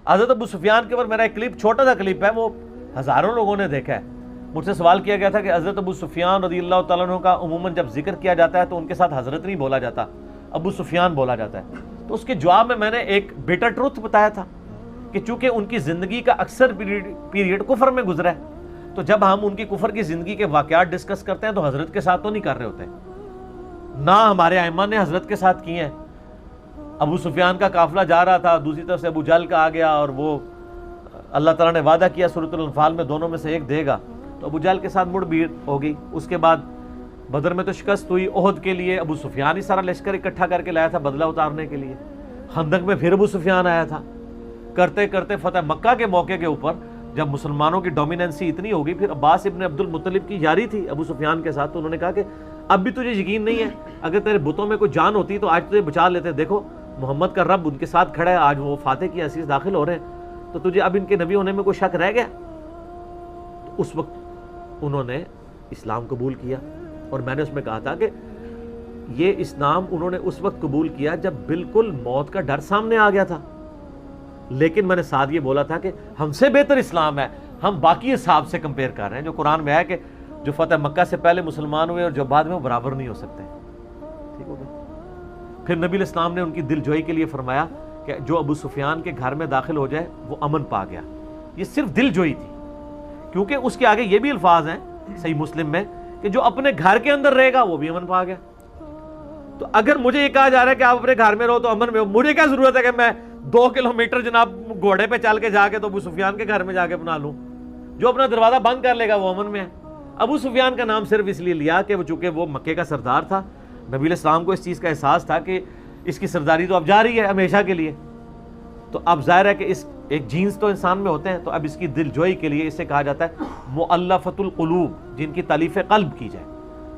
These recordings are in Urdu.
حضرت ابو سفیان کے اوپر میرا ایک کلپ، چھوٹا سا کلپ ہے، وہ ہزاروں لوگوں نے دیکھا ہے. مجھ سے سوال کیا گیا تھا کہ حضرت ابو سفیان رضی اللہ تعالیٰ عنہ کا عموماً جب ذکر کیا جاتا ہے تو ان کے ساتھ حضرت نہیں بولا جاتا، ابو سفیان بولا جاتا ہے. تو اس کے جواب میں نے ایک بیٹر ٹروتھ بتایا تھا کہ چونکہ ان کی زندگی کا اکثر پیریڈ کفر میں گزرا ہے، تو جب ہم ان کی کفر کی زندگی کے واقعات ڈسکس کرتے ہیں تو حضرت کے ساتھ تو نہیں کر رہے ہوتے، نہ ہمارے ائمہ نے حضرت کے ساتھ کیے ہیں. ابو سفیان کا قافلہ جا رہا تھا، دوسری طرف سے ابو جہل کا آ گیا، اور وہ اللہ تعالیٰ نے وعدہ کیا سورۃ الانفال میں دونوں میں سے ایک دے گا، تو ابو جہل کے ساتھ مڑ بھیڑ ہو گئی. اس کے بعد بدر میں تو شکست ہوئی، احد کے لیے ابو سفیان ہی سارا لشکر اکٹھا کر کے لایا تھا بدلہ اتارنے کے لیے. خندق میں پھر ابو سفیان آیا تھا. کرتے کرتے فتح مکہ کے موقع کے اوپر جب مسلمانوں کی ڈومیننسی اتنی ہو گئی، پھر عباس ابن عبد المطلب کی یاری تھی ابو سفیان کے ساتھ، تو انہوں نے کہا کہ اب بھی تجھے یقین نہیں ہے، اگر تیرے بتوں میں کوئی جان ہوتی تو آج تجھے بچا لیتے، دیکھو محمد کا رب ان کے ساتھ کھڑا ہے، آج وہ فاتح کی حیثیت داخل ہو رہے ہیں، تو تجھے اب ان کے نبی ہونے میں کوئی شک رہ گیا؟ تو اس وقت انہوں نے اسلام قبول کیا، اور میں نے اس میں کہا تھا کہ یہ اسلام انہوں نے اس وقت قبول کیا جب بالکل موت کا ڈر سامنے آ گیا تھا. لیکن میں نے ساتھ یہ بولا تھا کہ ہم سے بہتر اسلام ہے، ہم باقی حساب سے کمپیئر کر رہے ہیں، جو قرآن میں ہے کہ جو فتح مکہ سے پہلے مسلمان ہوئے اور جو بعد میں وہ برابر نہیں ہو سکتے. ٹھیک ہو گیا. پھر نبی الاسلام نے ان کی دل جوئی کے لیے فرمایا کہ جو ابو سفیان کے گھر میں داخل ہو جائے وہ امن پا گیا. یہ صرف دل جوئی تھی، کیونکہ اس کے آگے یہ بھی الفاظ ہیں صحیح مسلم میں کہ جو اپنے گھر کے اندر رہے گا وہ بھی امن پا گیا. تو اگر مجھے یہ کہا جا رہا ہے کہ آپ اپنے گھر میں رہو تو امن میں ہو، مجھے کیا ضرورت ہے کہ میں 2 کلومیٹر جناب گھوڑے پہ چل کے جا کے تو ابو سفیان کے گھر میں جا کے بنا لوں؟ جو اپنا دروازہ بند کر لے گا وہ امن میں ہے. ابو سفیان کا نام صرف اس لیے لیا کہ وہ چونکہ وہ مکے کا سردار تھا، نبی علیہ السلام کو اس چیز کا احساس تھا کہ اس کی سرداری تو اب جا رہی ہے ہمیشہ کے لیے، تو اب ظاہر ہے کہ اس ایک جینس تو انسان میں ہوتے ہیں، تو اب اس کی دل جوئی کے لیے اسے کہا جاتا ہے مؤلفۃ القلوب، جن کی تالیف قلب کی جائے،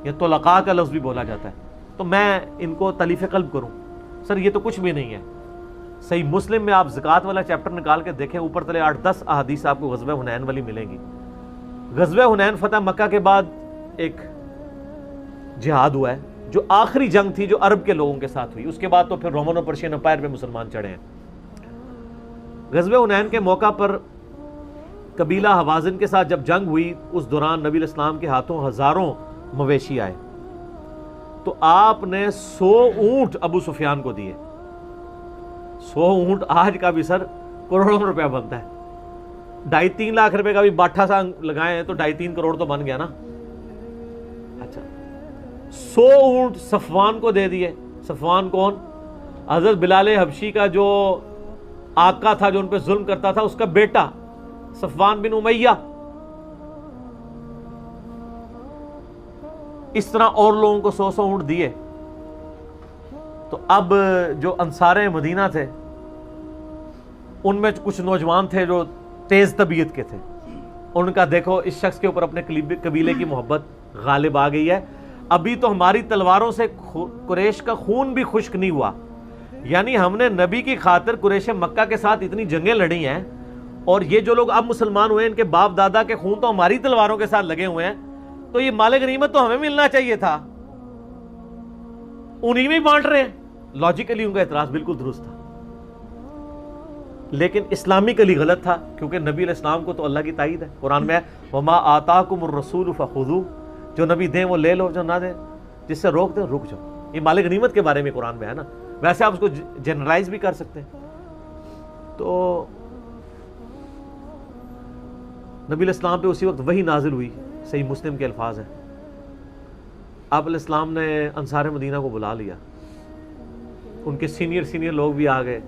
یا طلقاء کا لفظ بھی بولا جاتا ہے. تو میں ان کو تالیف قلب کروں؟ سر یہ تو کچھ بھی نہیں ہے. صحیح مسلم میں آپ زکوٰۃ والا چیپٹر نکال کے دیکھیں، اوپر تلے 8-10 احادیث آپ کو غزوہ حنین والی ملیں گی. غزوہ حنین فتح مکہ کے بعد ایک جہاد ہوا ہے جو آخری جنگ تھی جو عرب کے لوگوں کے ساتھ ہوئی، اس کے بعد تو پھر رومن اور پرشین امپائر پہ مسلمان چڑھے ہیں. غزوہ حنین کے موقع پر قبیلہ حوازن کے ساتھ جب جنگ ہوئی، اس دوران نبی علیہ السلام کے ہاتھوں ہزاروں مویشی آئے، تو آپ نے 100 اونٹ ابو سفیان کو دیے. 100 اونٹ آج کا بھی سر کروڑوں روپیہ بنتا ہے. 2.5-3 لاکھ روپے کا بھی باٹھا سا لگائے ہیں تو 2.5-3 کروڑ تو بن گیا نا. اچھا 100 اونٹ صفوان کو دے دیے. صفوان کون؟ حضرت بلال حبشی کا جو آقا تھا، جو ان پہ ظلم کرتا تھا، اس کا بیٹا صفوان بن امیہ. اس طرح اور لوگوں کو 100 اونٹ دیے. تو اب جو انصار مدینہ تھے ان میں کچھ نوجوان تھے جو تیز طبیعت کے تھے، ان کا دیکھو اس شخص کے اوپر اپنے قبیلے کی محبت غالب آ گئی ہے. ابھی تو ہماری تلواروں سے قریش کا خون بھی خشک نہیں ہوا، یعنی ہم نے نبی کی خاطر قریش مکہ کے ساتھ اتنی جنگیں لڑی ہیں، اور یہ جو لوگ اب مسلمان ہوئے ان کے باپ دادا کے خون تو ہماری تلواروں کے ساتھ لگے ہوئے ہیں، تو یہ مال غنیمت تو ہمیں ملنا چاہیے تھا، انہی میں بانٹ رہے ہیں. لاجیکلی ان کا اعتراض بالکل درست تھا، لیکن اسلامکلی غلط تھا، کیونکہ نبی علیہ السلام کو تو اللہ کی تائید ہے. قرآن میں ہے وَمَا آتَاكُمُ الرَّسُولُ فَخُذُوهُ، جو نبی دیں وہ لے لو، جو نہ دیں جس سے روک دیں رک جاؤ. یہ مال غنیمت کے بارے میں قرآن میں ہے نا، ویسے آپ اس کو جنرلائز بھی کر سکتے ہیں. تو نبی علیہ السلام پہ اسی وقت وحی نازل ہوئی، صحیح مسلم کے الفاظ ہیں. آپ علیہ السلام نے انصار مدینہ کو بلا لیا، ان کے سینئر لوگ بھی آ گئے.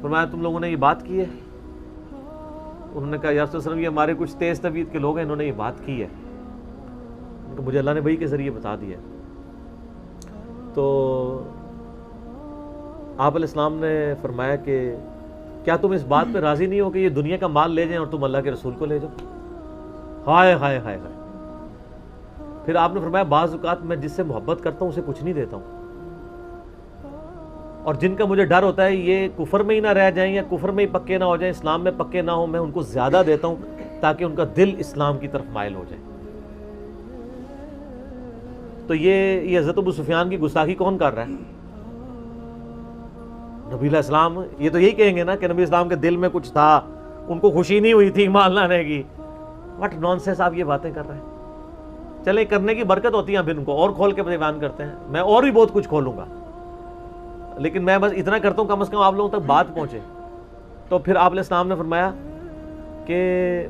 فرمایا تم لوگوں نے یہ بات کی ہے؟ انہوں نے کہا یا رسول اللہ یہ ہمارے کچھ تیز طبیعت کے لوگ ہیں، انہوں نے یہ بات کی ہے. مجھے اللہ نے وحی کے ذریعے بتا دیا. تو آپ علیہ السلام نے فرمایا کہ کیا تم اس بات پہ راضی نہیں ہو کہ یہ دنیا کا مال لے جائیں اور تم اللہ کے رسول کو لے جاؤ؟ ہائے ہائے ہائے ہائے. پھر آپ نے فرمایا بعض اوقات میں جس سے محبت کرتا ہوں اسے کچھ نہیں دیتا ہوں، اور جن کا مجھے ڈر ہوتا ہے یہ کفر میں ہی نہ رہ جائیں یا کفر میں ہی پکے نہ ہو جائیں، اسلام میں پکے نہ ہوں، میں ان کو زیادہ دیتا ہوں تاکہ ان کا دل اسلام کی طرف مائل ہو جائے. تو یہ حضرت ابو سفیان کی گستاخی کون کر رہا ہے؟ نبی علیہ السلام یہ تو یہی کہیں گے نا کہ نبی اسلام کے دل میں کچھ تھا, ان کو خوشی نہیں ہوئی تھی ایمان لانے کی. واٹ نان سینس آپ یہ باتیں کر رہے ہیں. چلیں کرنے کی برکت ہوتی ہے, پھر ان کو اور کھول کے بیان کرتے ہیں. میں اور بھی بہت کچھ کھولوں گا, لیکن میں بس اتنا کرتا ہوں کم از کم آپ لوگوں تک بات پہنچے. تو پھر آپ علیہ السلام نے فرمایا کہ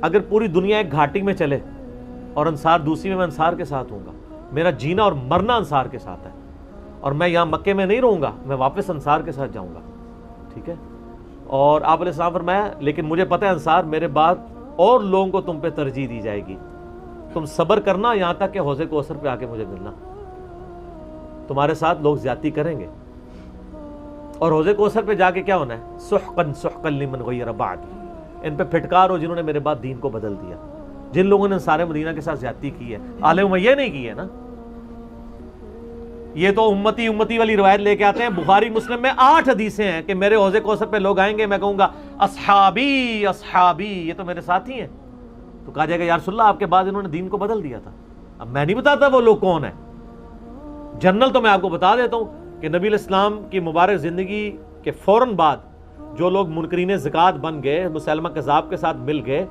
اگر پوری دنیا ایک گھاٹی میں چلے اور انصار دوسری میں انصار کے ساتھ ہوں گا, میرا جینا اور مرنا انصار کے ساتھ ہے, اور میں یہاں مکے میں نہیں رہوں گا, میں واپس انصار کے ساتھ جاؤں گا. ٹھیک ہے. اور آپ علیہ السلام فرمایا لیکن مجھے پتہ ہے انصار میرے بعد اور لوگوں کو تم پہ ترجیح دی جائے گی, تم صبر کرنا یہاں تک کہ حوض کوثر پہ آ کے مجھے ملنا. تمہارے ساتھ لوگ زیادتی کریں گے, اور حوض کوثر پہ جا کے کیا ہونا ہے, سحقن سحقن لمن غیر بعدی, ان پہ پھٹکار ہو جنہوں نے میرے بعد دین کو بدل دیا. جن لوگوں نے انصار مدینہ کے ساتھ زیادتی کی ہے, آل امیہ نہیں کی ہے نا. یہ تو امتی امتی والی روایت لے کے آتے ہیں. بخاری مسلم میں 8 حدیثیں ہیں کہ میرے حوض کوثر پہ لوگ آئیں گے, میں کہوں گا اصحابی اصحابی, یہ تو میرے ساتھی ہیں. تو کہا جائے گا یا رسول اللہ آپ کے بعد انہوں نے دین کو بدل دیا تھا. اب میں نہیں بتاتا وہ لوگ کون ہیں, جنرل تو میں آپ کو بتا دیتا ہوں کہ نبی علیہ السلام کی مبارک زندگی کے فوراً بعد جو لوگ منکرین زکوٰۃ بن گئے, مسلمہ کذاب کے ساتھ مل گئے,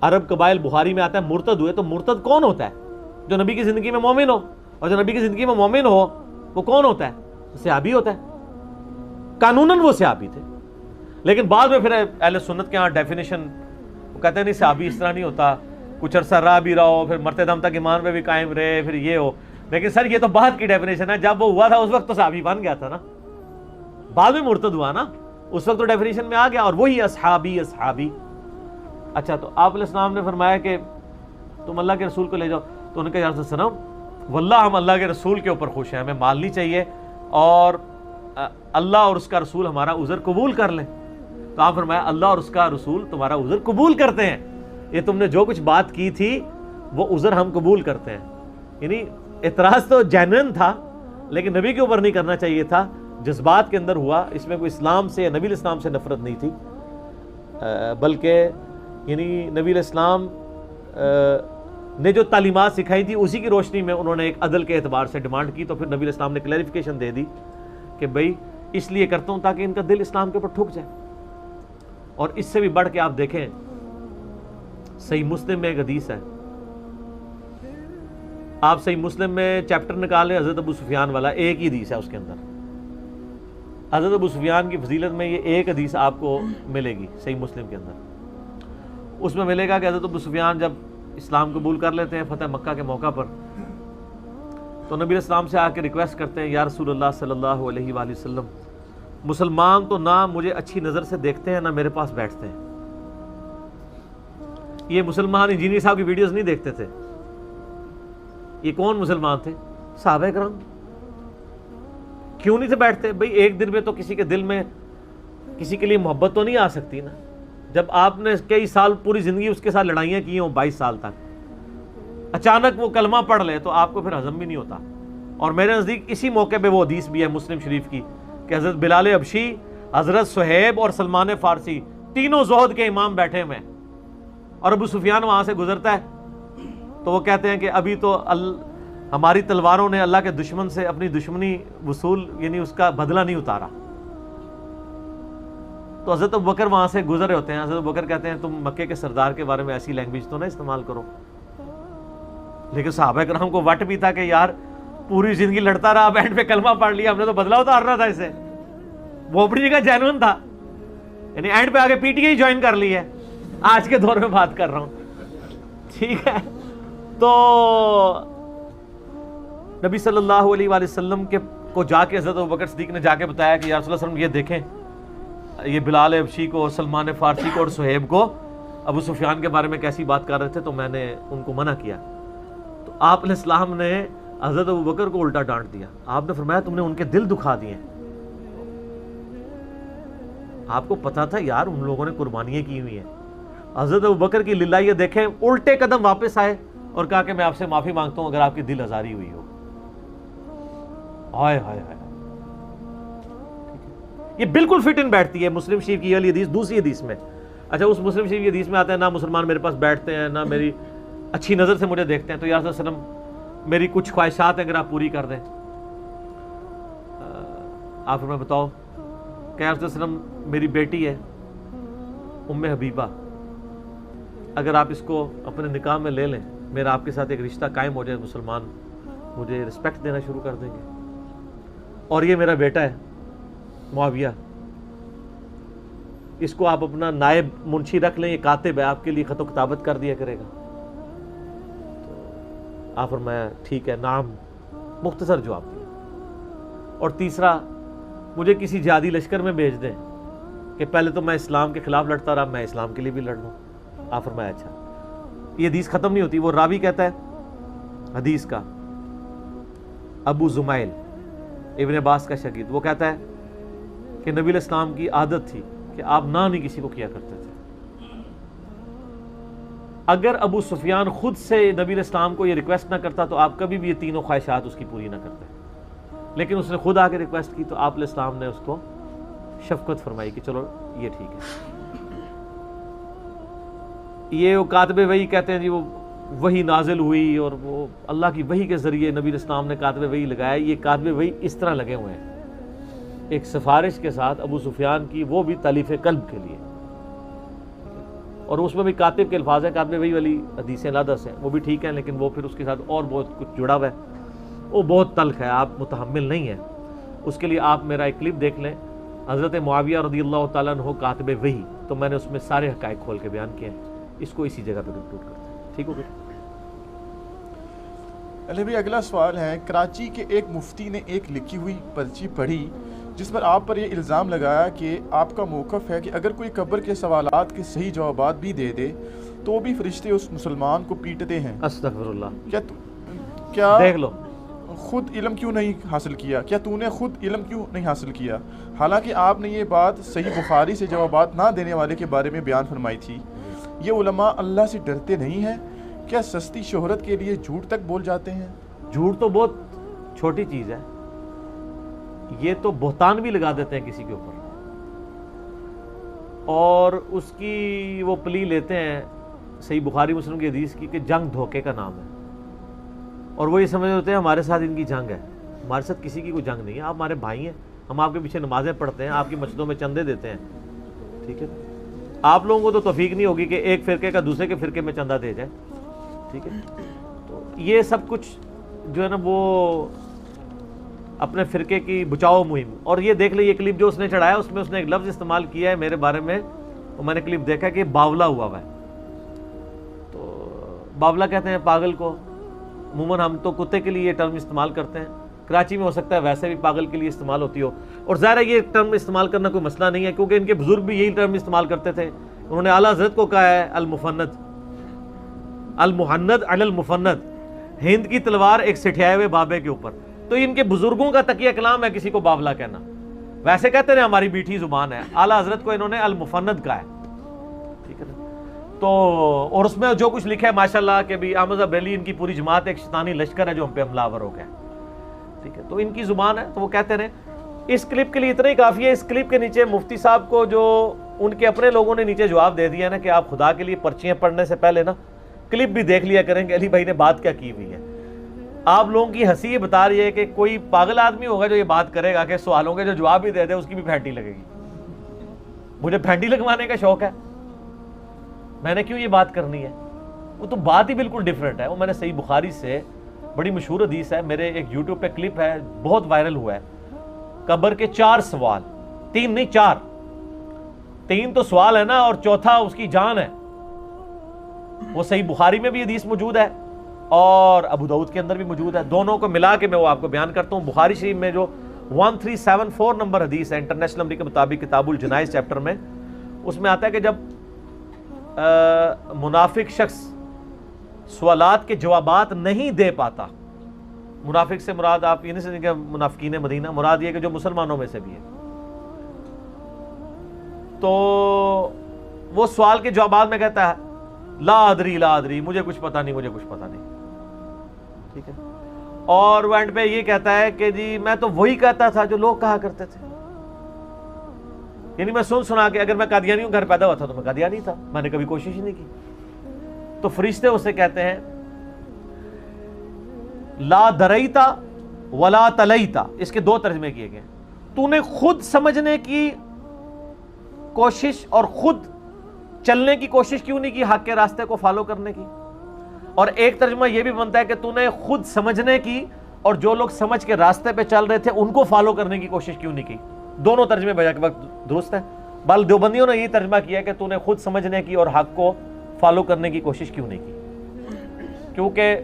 عرب قبائل, بخاری میں آتا ہے مرتد ہوئے. تو مرتد کون ہوتا ہے؟ جو نبی کی زندگی میں مومن ہو, اور جو نبی کی زندگی میں مومن ہو وہ کون ہوتا ہے؟ صحابی ہوتا ہے. قانوناً وہ صحابی تھے, لیکن بعد میں پھر اہل سنت کے ہاں ڈیفینیشن وہ کہتے ہیں نہیں صحابی اس طرح نہیں ہوتا, کچھ عرصہ رہ بھی رہا ہو, پھر مرتے دم تک ایمان پہ بھی قائم رہے, پھر یہ ہو. لیکن سر یہ تو بعد کی ڈیفینیشن ہے, جب وہ ہوا تھا اس وقت تو صحابی بن گیا تھا نا, بعد میں مرتد ہوا نا, اس وقت تو ڈیفینیشن میں آ گیا, اور وہی اصحابی اصحابی. اچھا تو آپ علیہ السلام نے فرمایا کہ تم اللہ کے رسول کو لے جاؤ. تو انہوں نے کہا یا رسول اللہ واللہ ہم اللہ کے رسول کے اوپر خوش ہیں, ہمیں مال نہیں چاہیے, اور اللہ اور اس کا رسول ہمارا عذر قبول کر لیں. تو آپ فرمایا اللہ اور اس کا رسول تمہارا عذر قبول کرتے ہیں, یہ تم نے جو کچھ بات کی تھی وہ عذر ہم قبول کرتے ہیں. یعنی اعتراض تو جینوئن تھا, لیکن نبی کے اوپر نہیں کرنا چاہیے تھا, جذبات کے اندر ہوا. اس میں کوئی اسلام سے, نبی الاسلام سے نفرت نہیں تھی, بلکہ یعنی نبی الاسلام نے جو تعلیمات سکھائی تھی اسی کی روشنی میں انہوں نے ایک عدل کے اعتبار سے ڈیمانڈ کی. تو پھر نبی الاسلام نے کلیریفیکیشن دے دی کہ بھئی اس لیے کرتا ہوں تاکہ ان کا دل اسلام کے اوپر ٹھک جائے. اور اس سے بھی بڑھ کے آپ دیکھیں, صحیح مسلم میں ایک حدیث ہے, آپ صحیح مسلم میں چیپٹر نکالیں حضرت ابو سفیان والا, ایک ہی حدیث ہے اس کے اندر. حضرت ابو سفیان کی فضیلت میں یہ ایک حدیث آپ کو ملے گی صحیح مسلم کے اندر. اس میں ملے گا کہ حضرت ابو سفیان جب اسلام قبول کر لیتے ہیں فتح مکہ کے موقع پر, تو نبی الاسلام سے آ کے ریکویسٹ کرتے ہیں یا رسول اللہ صلی اللہ علیہ وآلہ وسلم, مسلمان تو نہ مجھے اچھی نظر سے دیکھتے ہیں نہ میرے پاس بیٹھتے ہیں. یہ مسلمان انجینئر صاحب کی ویڈیوز نہیں دیکھتے تھے. یہ کون مسلمان تھے؟ صحابہ کرام. کیوں نہیں تھے بیٹھتے؟ بھئی ایک دن میں تو کسی کے دل میں کسی کے لیے محبت تو نہیں آ سکتی نا. جب آپ نے کئی سال پوری زندگی اس کے ساتھ لڑائیاں کی ہوں 22 سال تک, اچانک وہ کلمہ پڑھ لے تو آپ کو پھر ہضم بھی نہیں ہوتا. اور میرے نزدیک اسی موقع پہ وہ حدیث بھی ہے مسلم شریف کی کہ حضرت بلال حبشی, حضرت صہیب اور سلمان فارسی تینوں زہد کے امام بیٹھے ہوئے ہیں, اور ابو سفیان وہاں سے گزرتا ہے. تو وہ کہتے ہیں کہ ابھی تو ہماری تلواروں نے اللہ کے دشمن سے اپنی دشمنی وصول یعنی اس کا بدلہ نہیں اتارا. تو حضرت ابوبکر وہاں سے گزرے ہوتے ہیں. حضرت ابوبکر کہتے ہیں تم مکے کے سردار کے بارے میں ایسی لینگویج تو نہ استعمال کرو. لیکن صحابہ کرام کو وٹ بھی تھا کہ یار پوری زندگی لڑتا رہا, اینڈ پہ کلمہ پڑھ لیا, ہم نے تو بدلہ اتارنا تھا اسے. وہ اپنی جگہ جینوئن تھا, یعنی اینڈ پہ آگے پی ٹی آئی جوائن کر لی ہے. آج کے دور میں بات کر رہا ہوں, ٹھیک ہے. تو نبی صلی اللہ علیہ وآلہ وسلم کو جا کے حضرت ابوبکر صدیق نے جا کے بتایا کہ یا رسول اللہ صلی اللہ علیہ وسلم یہ دیکھیں, یہ بلال حبشی کو, سلمان فارسی کو اور صہیب کو ابو سفیان کے بارے میں کیسی بات کر رہے تھے, تو میں نے ان کو منع کیا. تو آپ علیہ السلام نے حضرت ابوبکر کو الٹا ڈانٹ دیا. آپ نے فرمایا تم نے ان کے دل دکھا دیے. آپ کو پتا تھا یار ان لوگوں نے قربانیاں کی ہوئی ہیں. حضرت ابوبکر کی للہ یہ دیکھیں, الٹے قدم واپس آئے اور کہا کہ میں آپ سے معافی مانگتا ہوں اگر آپ کی دل آزاری ہوئی ہو. ہائے ہائے ہائے, یہ بالکل فٹ ان بیٹھتی ہے مسلم شریف کی والی حدیث دوسری حدیث میں. اچھا اس مسلم شریف کی حدیث میں آتا ہے نہ مسلمان میرے پاس بیٹھتے ہیں نہ میری اچھی نظر سے مجھے دیکھتے ہیں. تو یا رسول اللہ صلی اللہ علیہ وسلم میری کچھ خواہشات ہیں اگر آپ پوری کر دیں. آپ میں بتاؤ کہ آپ صلی اللہ علیہ وسلم میری بیٹی ہے ام حبیبہ، اگر آپ اس کو اپنے نکاح میں لے لیں، میرا آپ کے ساتھ ایک رشتہ قائم ہو جائے، مسلمان مجھے رسپیکٹ دینا شروع کر دیں گے، اور یہ میرا بیٹا ہے معاویہ، اس کو آپ اپنا نائب منشی رکھ لیں، یہ کاتب ہے، آپ کے لیے خط و کتابت کر دیا کرے گا۔ تو آپ فرمایا ٹھیک ہے، نعم، مختصر جواب دیا۔ اور تیسرا، مجھے کسی جہادی لشکر میں بھیج دیں کہ پہلے تو میں اسلام کے خلاف لڑتا رہا، میں اسلام کے لیے بھی لڑ لوں۔ آپ فرمایا اچھا۔ یہ حدیث ختم نہیں ہوتی، وہ راوی کہتا ہے حدیث کا، ابو زمائل ابن عباس کا شاگرد، وہ کہتا ہے کہ نبی علیہ السلام کی عادت تھی کہ آپ نہ نہیں کسی کو کیا کرتے تھے۔ اگر ابو سفیان خود سے نبی علیہ السلام کو یہ ریکویسٹ نہ کرتا تو آپ کبھی بھی یہ تینوں خواہشات اس کی پوری نہ کرتے، لیکن اس نے خود آ کے ریکویسٹ کی تو آپ علیہ السلام نے اس کو شفقت فرمائی کہ چلو یہ ٹھیک ہے۔ یہ وہ کاتب وحی کہتے ہیں جی، وہ وحی نازل ہوئی اور وہ اللہ کی وحی کے ذریعے نبی علیہ السلام نے کاتب وحی لگایا۔ یہ کاتب وحی اس طرح لگے ہوئے ہیں ایک سفارش کے ساتھ ابو سفیان کی، وہ بھی تالیف قلب کے لیے، اور اس میں بھی کاتب کے الفاظ ہیں، کاتب وحی والی حدیثیں علیحدہ سے ہیں، وہ بھی ٹھیک ہیں، لیکن وہ پھر اس کے ساتھ اور بہت کچھ جڑا ہوا ہے، وہ بہت تلخ ہے، آپ متحمل نہیں ہیں اس کے لیے۔ آپ میرا ایک کلپ دیکھ لیں، حضرت معاویہ رضی اللہ تعالیٰ عنہ کاتب وحی، تو میں نے اس میں سارے حقائق کھول کے بیان کیے ہیں، اس کو اسی جگہ پہ کنکلوڈ کرتے ہیں۔ ٹھیک ہو گیا؟ علی بھائی اگلا سوال ہے، کراچی کے ایک مفتی نے ایک لکھی ہوئی پرچی پڑھی جس پر آپ پر یہ الزام لگایا کہ آپ کا موقف ہے کہ اگر کوئی قبر کے سوالات کے صحیح جوابات بھی دے دے تو بھی فرشتے اس مسلمان کو پیٹتے ہیں۔ استغفر اللہ۔ کیا دیکھ لو، خود علم کیوں نہیں حاصل کیا؟ کیا تو نے خود علم کیوں نہیں حاصل کیا؟ حالانکہ آپ نے یہ بات صحیح بخاری سے جوابات نہ دینے والے کے بارے میں بیان فرمائی تھی۔ یہ علماء اللہ سے ڈرتے نہیں ہیں؟ کیا سستی شہرت کے لیے جھوٹ تک بول جاتے ہیں؟ جھوٹ تو بہت چھوٹی چیز ہے، یہ تو بہتان بھی لگا دیتے ہیں کسی کے اوپر، اور اس کی وہ پلی لیتے ہیں صحیح بخاری مسلم کی حدیث کی کہ جنگ دھوکے کا نام ہے، اور وہ یہ سمجھ ہوتے ہیں ہمارے ساتھ ان کی جنگ ہے۔ ہمارے ساتھ کسی کی کوئی جنگ نہیں ہے، آپ ہمارے بھائی ہیں، ہم آپ کے پیچھے نمازیں پڑھتے ہیں، آپ کی مسجدوں میں چندے دیتے ہیں، ٹھیک ہے؟ آپ لوگوں کو تو توفیق نہیں ہوگی کہ ایک فرقے کا دوسرے کے فرقے میں چندہ دے جائے، ٹھیک ہے؟ تو یہ سب کچھ جو ہے نا وہ اپنے فرقے کی بچاؤ مہم۔ اور یہ دیکھ لیں، یہ کلپ جو اس نے چڑھایا اس میں اس نے ایک لفظ استعمال کیا ہے میرے بارے میں، وہ میں نے کلپ دیکھا کہ باولا ہوا ہے۔ تو باولا کہتے ہیں پاگل کو، عموماً ہم تو کتے کے لیے یہ ٹرم استعمال کرتے ہیں، کراچی میں ہو سکتا ہے ویسے بھی پاگل کے لیے استعمال ہوتی ہو، اور ظاہر ہے یہ ٹرم استعمال کرنا کوئی مسئلہ نہیں ہے کیونکہ ان کے بزرگ بھی یہی ٹرم استعمال کرتے تھے۔ انہوں نے اعلیٰ حضرت کو کہا ہے المفند، المحند علی المفند، ہند کی تلوار ایک سٹھیائے ہوئے بابے کے اوپر۔ تو ان کے بزرگوں کا تقیہ کلام ہے کسی کو باولا کہنا، ویسے کہتے ہیں ہماری میٹھی زبان ہے، اعلیٰ حضرت کو انہوں نے المفند کہا ہے، ٹھیک ہے نا؟ تو اور اس میں جو کچھ لکھا ہے ماشاءاللہ کہ بھی احمد بریلوی ان کی پوری جماعت ایک شیطانی لشکر ہے جو ہم پہ حملہ آور ہو گیا، ٹھیک ہے؟ تو ان کی زبان ہے، تو وہ کہتے رہے۔ اس کلپ کے لیے اتنا ہی کافی ہے۔ اس کلپ کے نیچے مفتی صاحب کو جو ان کے اپنے لوگوں نے نیچے جواب دے دیا نا کہ آپ خدا کے لیے پرچیاں پڑھنے سے پہلے نا کلپ بھی دیکھ لیا کریں کہ علی بھائی نے بات کیا کی ہوئی ہے۔ آپ لوگوں کی ہنسی یہ بتا رہی ہے کہ کوئی پاگل آدمی ہوگا جو یہ بات کرے گا کہ سوالوں کے جو جواب بھی دے دے اس کی بھی پھینٹی لگے گی۔ مجھے پھینٹی لگوانے کا شوق ہے، میں نے کیوں یہ بات کرنی ہے؟ وہ تو بات ہی بالکل ڈیفرنٹ ہے۔ وہ میں نے صحیح بخاری سے، بڑی مشہور حدیث ہے، میرے ایک یوٹیوب پہ کلپ ہے، بہت وائرل ہوا ہے، قبر کے 4 سوال، 3 نہیں 4، 3 تو سوال ہے نا اور چوتھا اس کی جان ہے۔ وہ صحیح بخاری میں بھی حدیث موجود ہے اور ابو داؤد کے اندر بھی موجود ہے، دونوں کو ملا کے میں وہ آپ کو بیان کرتا ہوں۔ بخاری شریف میں جو 1374 نمبر حدیث ہے انٹرنیشنل نمبر کے مطابق کتاب الجنائز چیپٹر میں، اس میں آتا ہے کہ جب منافق شخص سوالات کے جوابات نہیں دے پاتا، منافق سے مراد آپ یہ نہیں سمجھیں کہ منافقین مدینہ، مراد یہ کہ جو مسلمانوں میں سے بھی ہے، تو وہ سوال کے جوابات میں کہتا ہے لا ادری لا ادری، مجھے کچھ پتا نہیں، مجھے کچھ پتا نہیں، ٹھیک ہے؟ اور وہ اینڈ پہ یہ کہتا ہے کہ جی میں تو وہی کہتا تھا جو لوگ کہا کرتے تھے، یعنی میں سنا کہ اگر میں قادیانی ہوں، گھر پیدا ہوا تھا تو میں قادیانی تھا، میں نے کبھی کوشش ہی نہیں کی۔ تو فرشتے اسے کہتے ہیں لا دریتا ولا تلیتا، اس کے 2 ترجمے کیے گئے، تو نے خود سمجھنے کی کوشش اور خود چلنے کی کوشش کیوں نہیں کی حق کے راستے کو فالو کرنے کی؟ اور ایک ترجمہ یہ بھی بنتا ہے کہ تو نے خود سمجھنے کی اور جو لوگ سمجھ کے راستے پہ چل رہے تھے ان کو فالو کرنے کی کوشش کیوں نہیں کی؟ دونوں ترجمے بیک وقت درست ہیں. بل دیوبندیوں نے یہ ترجمہ کیا کہ تو نے خود سمجھنے کی اور حق کو فالو کرنے کی کوشش کیوں نہیں کی؟ کیونکہ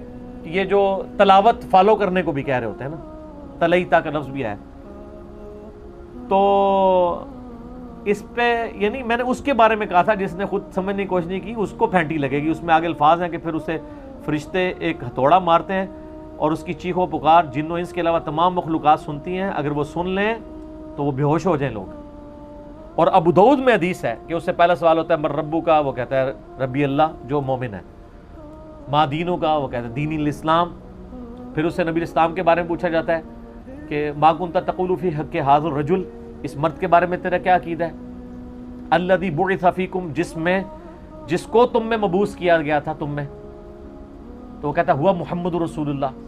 یہ جو تلاوت فالو کرنے کو بھی کہہ رہے ہوتے ہیں نا, تلیتا کا لفظ بھی ہے, تو اس پہ یعنی میں نے اس کے بارے میں کہا تھا جس نے خود سمجھنے کی کوشش نہیں کی, اس کو پھینٹی لگے گی. اس میں آگے الفاظ ہیں کہ پھر اسے فرشتے ایک ہتھوڑا مارتے ہیں اور اس کی چیخ و پکار جن و انس کے علاوہ تمام مخلوقات سنتی ہیں, اگر وہ سن لیں تو وہ بے ہوش ہو جائیں لوگ. اور ابو داؤد میں حدیث ہے کہ اس سے پہلا سوال ہوتا ہے من ربو کا, وہ کہتا ہے ربی اللہ جو مومن ہے. ما دینوں کا, وہ کہتا ہے دین الاسلام. پھر اس سے نبی الاسلام کے بارے میں پوچھا جاتا ہے کہ ما کنت تقول فی حق ھذا الرجل, اس مرد کے بارے میں تیرا کیا عقیدہ ہے؟ الذی بعث فیکم, جس کو تم میں مبعوث کیا گیا تھا تم میں. تو وہ کہتا ہے ہوا محمد رسول اللہ,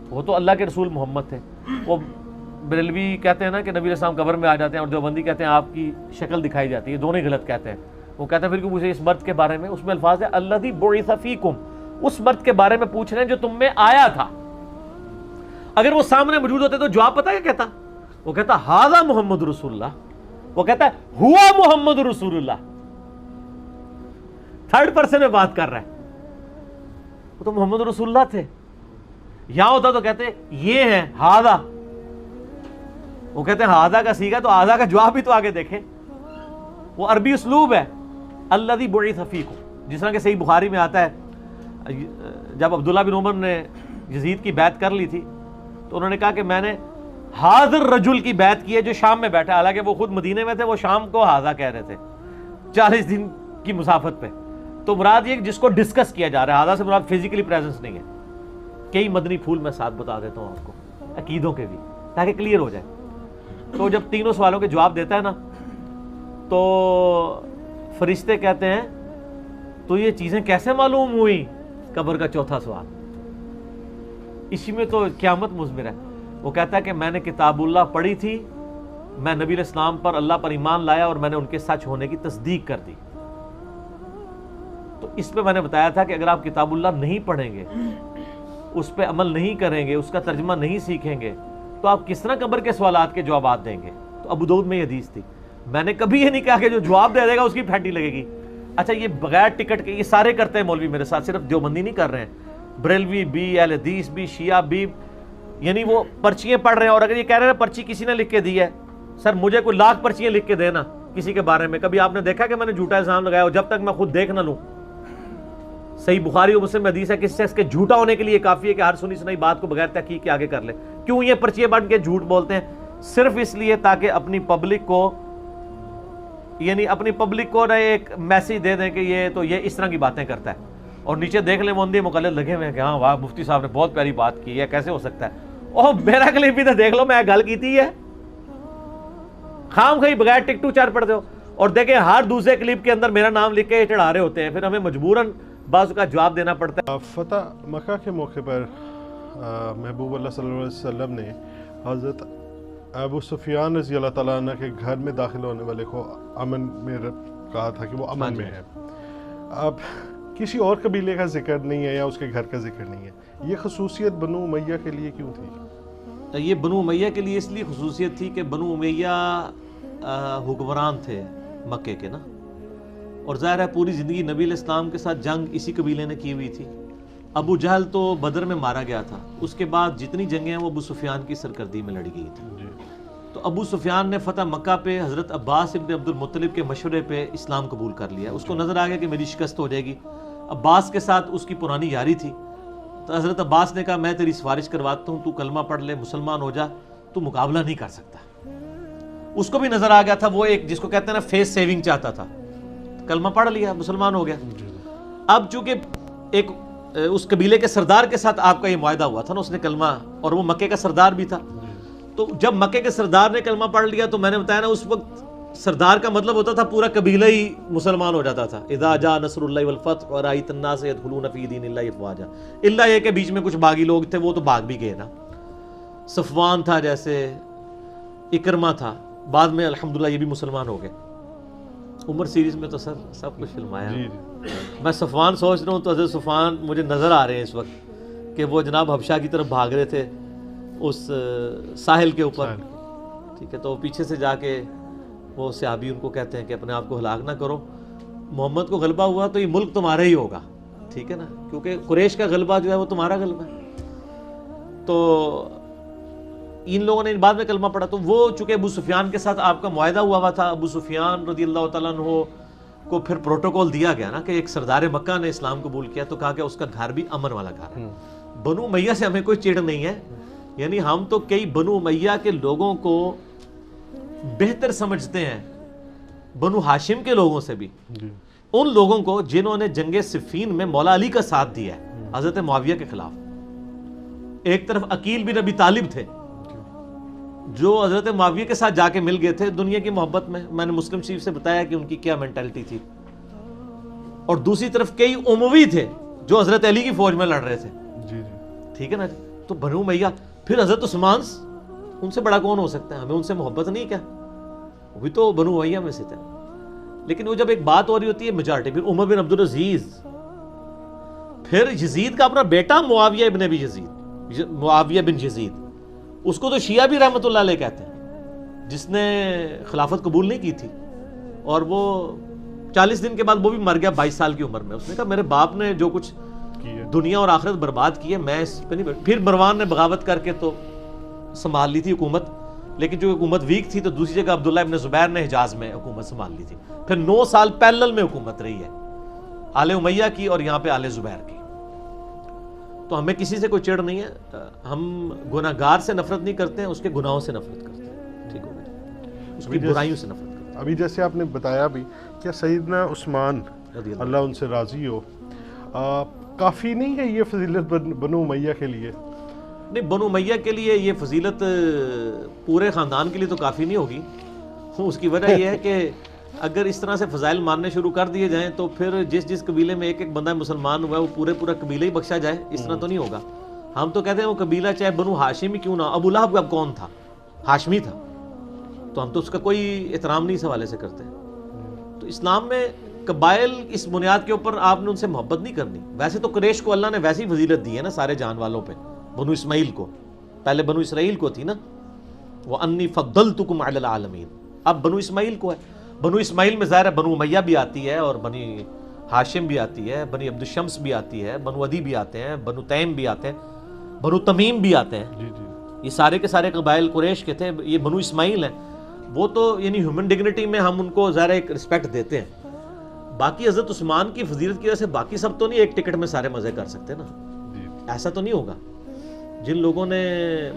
وہ تو اللہ کے رسول محمد تھے. وہ بریلوی کہتے ہیں نا کہ نبی علیہ السلام قبر میں آ جاتے ہیں, اور دیوبندی کہتے ہیں آپ کی شکل دکھائی جاتی ہے, دونوں ہی غلط کہتے ہیں. وہ کہتے ہیں پھر کیوں پوچھے اس مرد کے بارے میں؟ اس میں الفاظ ہے الذی بعث فیکم, اس مرد کے بارے میں پوچھ رہے ہیں جو تم میں آیا تھا. اگر وہ سامنے موجود ہوتے تو جواب پتہ کیا کہتا؟ وہ کہتا ھذا محمد رسول اللہ, وہ کہتا ہے ہوا محمد رسول اللہ. تھرڈ پرسن میں بات کر رہا ہے, وہ تو محمد رسول اللہ تھے. یہاں ہوتا تو کہتے یہ ہیں ھذا, وہ کہتے ہیں ھذا کا سیگا, تو ھذا کا جواب بھی تو آگے دیکھیں. وہ عربی اسلوب ہے الذی بعث فیکم. جس طرح کہ صحیح بخاری میں آتا ہے جب عبداللہ بن عمر نے یزید کی بیعت کر لی تھی تو انہوں نے کہا کہ میں نے حاضر رجل کی بیعت کی ہے جو شام میں بیٹھا, حالانکہ وہ خود مدینے میں تھے, وہ شام کو حاضا کہہ رہے تھے 40 دن کی مسافت پہ. تو مراد یہ جس کو ڈسکس کیا جا رہا ہے, حاضا سے مراد فزیکلی پریزنس نہیں ہے. کئی مدنی پھول میں ساتھ بتا دیتا ہوں آپ کو عقیدوں کے بھی, تاکہ کلیئر ہو جائے. تو جب تینوں سوالوں کے جواب دیتا ہے نا تو فرشتے کہتے ہیں تو یہ چیزیں کیسے معلوم ہوئی؟ قبر کا چوتھا سوال, اسی میں تو قیامت مضمر ہے. وہ کہتا ہے کہ میں نے کتاب اللہ پڑھی تھی, میں نبی علیہ السلام پر اللہ پر ایمان لایا اور میں نے ان کے سچ ہونے کی تصدیق کر دی. تو اس پہ میں نے بتایا تھا کہ اگر آپ کتاب اللہ نہیں پڑھیں گے, اس پہ عمل نہیں کریں گے, اس کا ترجمہ نہیں سیکھیں گے, تو آپ کس طرح قبر کے سوالات کے جوابات دیں گے؟ تو ابو داؤد میں یہ حدیث تھی. میں نے کبھی یہ نہیں کہا کہ جو جواب دے دے گا اس کی پھینٹی لگے گی. اچھا یہ بغیر ٹکٹ کے یہ سارے کرتے ہیں مولوی میرے ساتھ, صرف دیوبندی نہیں کر رہے ہیں, بریلوی بھی, اہل حدیث بھی, شیعہ بھی, یعنی وہ پرچیاں پڑھ رہے ہیں. اور اگر یہ کہہ رہے ہیں پرچی کسی نے لکھ کے دی ہے, سر مجھے کوئی لاکھ پرچیاں لکھ کے دینا کسی کے بارے میں, کبھی آپ نے دیکھا کہ میں نے جھوٹا الزام لگایا ہو جب تک میں خود دیکھ نہ لوں؟ صحیح بخاری و مسلم حدیث ہے کہ اس شخص کے جھوٹا ہونے کے لیے کافی ہے کہ ہر سنی سنائی بات کو بغیر تحقیق کے آگے کر لے. کیوں یہ پرچیاں بن کے جھوٹ بولتے ہیں؟ صرف اس لیے تاکہ اپنی پبلک کو, یعنی اپنی پبلک کو نہ ایک میسج دے دیں کہ یہ تو یہ اس طرح کی باتیں کرتا ہے, اور نیچے دیکھ لیں وہ اندھے مقلد لگے ہوئے ہیں کہ ہاں واہ مفتی صاحب نے بہت پیاری بات کی ہے, کیسے ہو سکتا ہے؟ اوہ میرا کلپ بھی تو دیکھ لو, میں گل کیتی ہے. خام خواہی بغیر ٹک ٹو چار پڑھتے ہو, اور دیکھیں ہر دوسرے کلپ کے اندر میرا نام لکھ کے چڑھا رہے ہوتے ہیں, پھر ہمیں مجبوراً بعض کا جواب دینا پڑتا ہے. فتح مکہ کے موقع پر محبوب اللہ صلی اللہ علیہ وسلم نے حضرت ابو سفیان رضی اللہ تعالیٰ عنہ کے گھر میں داخل ہونے والے کو امن میں کہا تھا کہ وہ امن میں ہے. اب کسی اور قبیلے کا ذکر نہیں ہے یا اس کے گھر کا ذکر نہیں ہے, یہ خصوصیت بنو امیہ کے لیے کیوں تھی؟ یہ بنو امیہ کے لیے اس لیے خصوصیت تھی کہ بنو امیہ حکمران تھے مکے کے نا, اور ظاہر ہے پوری زندگی نبی علیہ السلام کے ساتھ جنگ اسی قبیلے نے کی ہوئی تھی. ابو جہل تو بدر میں مارا گیا تھا, اس کے بعد جتنی جنگیں ہیں وہ ابو سفیان کی سرکردی میں لڑی گئی تھی. تو ابو سفیان نے فتح مکہ پہ حضرت عباس ابن عبد المطلب کے مشورے پہ اسلام قبول کر لیا. اس کو نظر آ گیا کہ میری شکست ہو جائے گی. عباس کے ساتھ اس کی پرانی یاری تھی, تو حضرت عباس نے کہا میں تیری سفارش کرواتا ہوں, تو کلمہ پڑھ لے, مسلمان ہو جا, تو مقابلہ نہیں کر سکتا. اس کو بھی نظر آ گیا تھا, وہ ایک جس کو کہتے ہیں نا فیس سیونگ چاہتا تھا, کلمہ پڑھ لیا, مسلمان ہو گیا. اب چونکہ ایک اس قبیلے کے سردار کے ساتھ آپ کا یہ معاہدہ ہوا تھا نا, اس نے کلمہ, اور وہ مکے کا سردار بھی تھا, تو جب مکے کے سردار نے کلمہ پڑھ لیا تو میں نے بتایا نا اس وقت سردار کا مطلب ہوتا تھا پورا قبیلہ ہی مسلمان ہو جاتا تھا. اذا جاء نصر اللہ والفتح ورأیت الناس يدخلون فی دین اللہ افواجا, الا یہ کہ بیچ میں کچھ باغی لوگ تھے وہ تو بھاگ بھی گئے نا. صفوان تھا, جیسے اکرمہ تھا, بعد میں الحمدللہ یہ بھی مسلمان ہو گئے. عمر سیریز میں تو سر سب کچھ فلمایا. جی جی میں صفوان سوچ رہا ہوں تو حضرت صفوان مجھے نظر آ رہے ہیں اس وقت کہ وہ جناب حبشہ کی طرف بھاگ رہے تھے اس ساحل کے اوپر. ٹھیک ہے, تو پیچھے سے جا کے وہ صحابی ان کو کہتے ہیں کہ اپنے آپ کو ہلاک نہ کرو, محمد کو غلبہ ہوا تو یہ ملک تمہارا ہی ہوگا. ٹھیک ہے نا, کیونکہ قریش کا غلبہ جو ہے وہ تمہارا غلبہ ہے. تو ان لوگوں نے بعد میں کلمہ پڑھا, تو وہ چونکہ ابو سفیان کے ساتھ آپ کا معاہدہ ہوا تھا, ابو سفیان رضی اللہ تعالیٰ عنہ کو پھر پروٹوکول دیا گیا نا کہ ایک سردار مکہ نے اسلام قبول کیا تو کہا کہ اس کا گھر بھی امن والا گھر ہے. بنو امیہ سے ہمیں کوئی چڑ نہیں ہے, یعنی ہم تو کئی بنو امیہ کے لوگوں کو بہتر سمجھتے ہیں بنو ہاشم کے لوگوں سے بھی, ان لوگوں کو جنہوں نے جنگ صفین میں مولا علی کا ساتھ دیا ہے حضرت معاویہ کے خلاف. ایک طرف عقیل بن ابی طالب تھے جو حضرت معاویہ کے ساتھ جا کے مل گئے تھے دنیا کی محبت میں. میں نے مسلم شریف سے بتایا کہ ان کی کیا مینٹلٹی تھی. اور دوسری طرف کئی اموی تھے جو حضرت علی کی فوج میں لڑ رہے تھے. ٹھیک ہے نا جی. تو بنو امیہ, پھر حضرت عثمان, ان سے بڑا کون ہو سکتا ہے؟ ہمیں ان سے محبت نہیں کیا, وہ بھی تو بنو امیہ میں سے تھے. لیکن وہ جب ایک بات ہو رہی ہوتی ہے میجارٹی, پھر عمر بن عبدالعزیز, پھر یزید کا اپنا بیٹا معاویہ ابن ابی یزید, معاویہ بن یزید, اس کو تو شیعہ بھی رحمۃ اللہ علیہ کہتے ہیں, جس نے خلافت قبول نہیں کی تھی, اور وہ 40 دن کے بعد وہ بھی مر گیا 22 سال کی عمر میں. اس نے کہا میرے باپ نے جو کچھ دنیا اور آخرت برباد کی ہے میں اس پہ نہیں. پھر مروان نے بغاوت کر کے تو سنبھال لی تھی حکومت, لیکن جو حکومت ویک تھی تو دوسری جگہ عبداللہ ابن زبیر نے حجاز میں حکومت سنبھال لی تھی. پھر 9 سال پیرلل میں حکومت رہی ہے, آل امیہ کی اور یہاں پہ آل زبیر کی. تو ہمیں کسی سے کوئی چڑ نہیں ہے, ہم گناہ گار سے نفرت نہیں کرتے ہیں, اس کے گناہوں سے نفرت کرتے ہیں. ٹھیک ہو گیا, اس کی برائیوں سے نفرت کرتے ہیں. ابھی جیسے آپ نے بتایا بھی کہ سیدنا عثمان اللہ ان سے راضی ہو, کافی نہیں ہے یہ فضیلت بنو امیہ کے لیے؟ نہیں, بنو امیہ کے لیے یہ فضیلت پورے خاندان کے لیے تو کافی نہیں ہوگی. اس کی وجہ یہ ہے کہ اگر اس طرح سے فضائل ماننے شروع کر دیے جائیں تو پھر جس قبیلے میں ایک بندہ مسلمان ہوا ہے وہ پورا قبیلہ ہی بخشا جائے, اس طرح تو نہیں ہوگا. ہم تو کہتے ہیں وہ قبیلہ چاہے بنو ہاشم ہی کیوں نہ, ابو لہب اب کون تھا, ہاشمی تھا, تو ہم تو اس کا کوئی احترام نہیں اس حوالے سے کرتے. تو اسلام میں قبائل اس بنیاد کے اوپر آپ نے ان سے محبت نہیں کرنی. ویسے تو قریش کو اللہ نے ویسی فضیلت دی ہے نا سارے جان والوں پہ, بنو اسماعیل کو, پہلے بنو اسرائیل کو تھی نا, وَأَنِّي فَضَّلْتُكُمْ عَلَى الْعَالَمِينَ, اب بنو اسماعیل کو ہے. بنو اسماعیل میں ظاہر ہے بنو امیہ بھی آتی ہے, اور بنی ہاشم بھی آتی ہے, بنی عبد الشمس بھی آتی ہے, بنو عدی بھی آتے ہیں, بنو تیم بھی آتے ہیں, بنو تمیم بھی آتے ہیں. یہ سارے کے سارے قبائل قریش کے تھے. یہ بنو اسماعیل ہیں, وہ تو یعنی ہیومن ڈگنیٹی میں ہم ان کو ظاہر ایک رسپیکٹ دیتے ہیں. باقی حضرت عثمان کی فضیلت کی وجہ سے باقی سب تو نہیں ایک ٹکٹ میں سارے مزے کر سکتے نا, ایسا تو نہیں ہوگا. جن لوگوں نے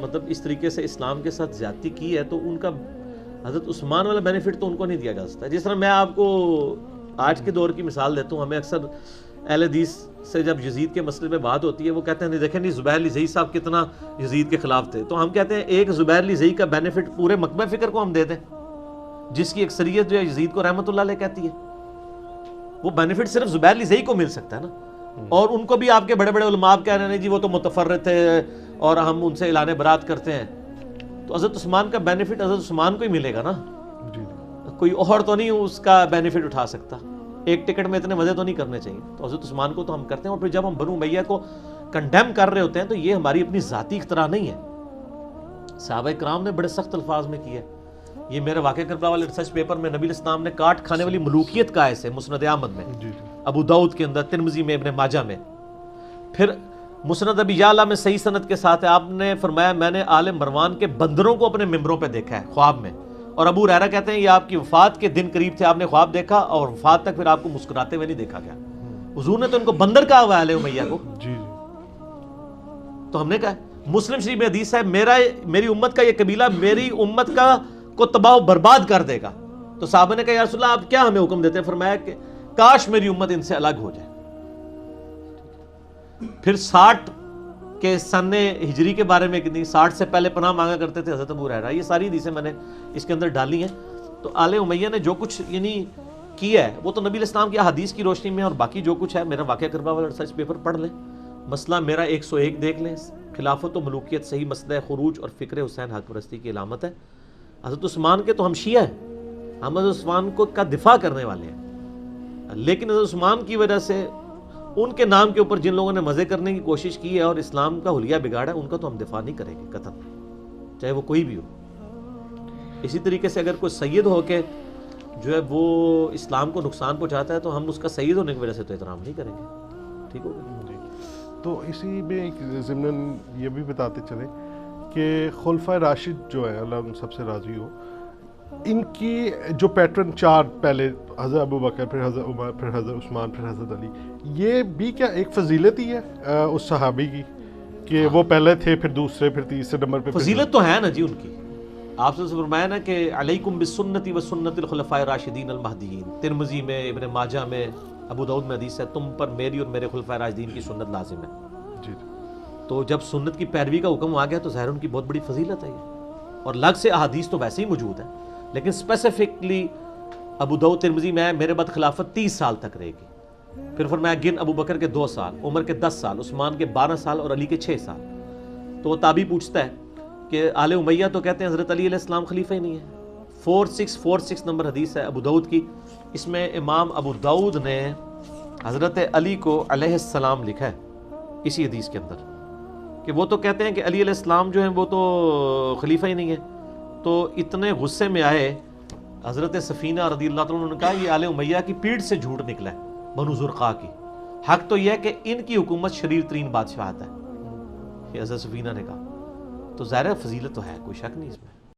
مطلب اس طریقے سے اسلام کے ساتھ زیادتی کی ہے تو ان کا حضرت عثمان والا بینیفٹ تو ان کو نہیں دیا جا سکتا. جس طرح میں آپ کو آج کے دور کی مثال دیتا ہوں, ہمیں اکثر اہل حدیث سے جب یزید کے مسئلے میں بات ہوتی ہے وہ کہتے ہیں نہیں دیکھیں نہیں زبیر لزئی صاحب کتنا یزید کے خلاف تھے, تو ہم کہتے ہیں ایک زبیر لزئی کا بینیفٹ پورے مکتبہ فکر کو ہم دے دیں, جس کی اکثریت جو ہے یزید کو رحمۃ اللہ علیہ کہتی ہے. وہ بینیفٹ صرف زبیر لزئی کو مل سکتا ہے نا, اور ان کو بھی آپ کے بڑے بڑے علماء کہہ رہے ہیں جی وہ تو متفرد تھے اور ہم ان سے اعلان برات کرتے ہیں. تو حضرت عثمان کا بینیفٹ حضرت عثمان کو ہی ملے گا نا, کوئی اور تو نہیں اس کا بینیفٹ اٹھا سکتا. ایک ٹکٹ میں اتنے مزے تو نہیں کرنے چاہیے. تو حضرت عثمان کو تو ہم کرتے ہیں, اور پھر جب ہم بنو امیہ کو کنڈیم کر رہے ہوتے ہیں تو یہ ہماری اپنی ذاتی اختراع نہیں ہے, صحابہ کرام نے بڑے سخت الفاظ میں کیا ہے. یہ میرے واقعہ کربلا والے ریسرچ پیپر میں نبی الاسلام نے کاٹ کھانے والی ملوکیت کا ایسے مسند احمد میں, ابو داؤد کے اندر, ترمذی میں, ابن ماجہ میں, پھر مسند ابی یعلا میں صحیح سند کے ساتھ ہے. آپ نے فرمایا میں نے آل مروان کے بندروں کو اپنے ممبروں پہ دیکھا ہے خواب میں, اور ابو ہریرہ کہتے ہیں یہ آپ کی وفات کے دن قریب تھے, آپ نے خواب دیکھا اور وفات تک پھر آپ کو مسکراتے ہوئے نہیں دیکھا گیا. حضور نے تو ان کو بندر کہا ہوا ہے اہل امیہ کو. تو ہم نے کہا مسلم شریف میں حدیث ہے میری امت کا یہ قبیلہ میری امت کا کو تباہ و برباد کر دے گا. تو صحابہ نے کہا یا رسول اللہ آپ کیا ہمیں حکم دیتے ہیں؟ فرمایا کہ کاش میری امت ان سے الگ ہو جائے. پھر 60 کے سن ہجری کے بارے میں کتنی 60 سے پہلے پناہ مانگا کرتے تھے حضرت ابو ہریرہ. یہ ساری حدیثیں میں نے اس کے اندر ڈالی ہیں. تو آل امیہ نے جو کچھ یعنی کیا ہے وہ تو نبی الاسلام کی حدیث کی روشنی میں, اور باقی جو کچھ ہے میرا واقعہ کربلا والا ریسرچ پیپر پڑھ لیں, مسئلہ میرا 101 دیکھ لیں. خلافت و ملوکیت صحیح مسئلہ خروج اور فکر حسین حق پرستی کی علامت ہے. حضرت عثمان کے تو ہم شیعہ ہیں, ہم حضرت عثمان کو کا دفاع کرنے والے ہیں، لیکن حضرت عثمان کی وجہ سے ان کے نام کے اوپر جن لوگوں نے مزے کرنے کی کوشش کی ہے اور اسلام کا حلیہ بگاڑا ہے، ان کا تو ہم دفاع نہیں کریں گے قطعاً، چاہے وہ کوئی بھی ہو۔ اسی طریقے سے اگر کوئی سید ہو کے جو ہے وہ اسلام کو نقصان پہنچاتا ہے تو ہم اس کا سید ہونے کی وجہ سے تو احترام نہیں کریں گے، ٹھیک ہوگا؟ جی، تو اسی میں ایک ضمن یہ بھی بتاتے چلیں کہ خلفائے راشد جو ہے، اللہ ان سب سے راضی ہو، ان کی جو پیٹرن چار پہلے حضرت ابو بکر، پھر حضرت عمر، پھر حضرت عثمان، پھر حضرت علی، یہ بھی کیا ایک فضیلت ہی ہے اس صحابی کی کہ وہ پہلے تھے، پھر دوسرے، پھر تیسرے نمبر پہ؟ فضیلت تو ہے نا جی ان کی، آپ سے فرمایا نا کہ علیکم بسنتی و سنت الخلفاء الراشدین المہدیین، ترمذی میں، ابن ماجہ میں، ابو داؤد میں حدیث ہے، تم پر میری اور میرے خلفاء راشدین کی سنت لازم ہے۔ جی، تو جب سنت کی پیروی کا حکم آ گیا تو ظاہر ان کی بہت بڑی فضیلت ہے یہ، اور لگ سے احادیث تو ویسے ہی موجود ہیں، لیکن اسپیسیفکلی ابو داؤد ترمذی میں میرے بعد خلافت 30 سال تک رہے گی، پھر فرمایا گن ابو بکر کے 2 سال، عمر کے 10 سال، عثمان کے 12 سال اور علی کے 6 سال۔ تو وہ تابعی پوچھتا ہے کہ آل امیہ تو کہتے ہیں حضرت علی علیہ السلام خلیفہ ہی نہیں ہے۔ 4646 نمبر حدیث ہے ابو داؤد کی، اس میں امام ابو داؤد نے حضرت علی کو علیہ السلام لکھا ہے اسی حدیث کے اندر، کہ وہ تو کہتے ہیں کہ علی علیہ السلام جو ہیں وہ تو خلیفہ ہی نہیں ہے۔ تو اتنے غصے میں آئے حضرت سفینہ رضی اللہ عنہ، نے کہا یہ آل امیہ کی پیٹھ سے جھوٹ نکلا ہے، بنو زرقاء کی، حق تو یہ ہے کہ ان کی حکومت شریر ترین بادشاہت ہے، یہ حضرت سفینہ نے کہا۔ تو ظاہر فضیلت تو ہے، کوئی شک نہیں اس میں۔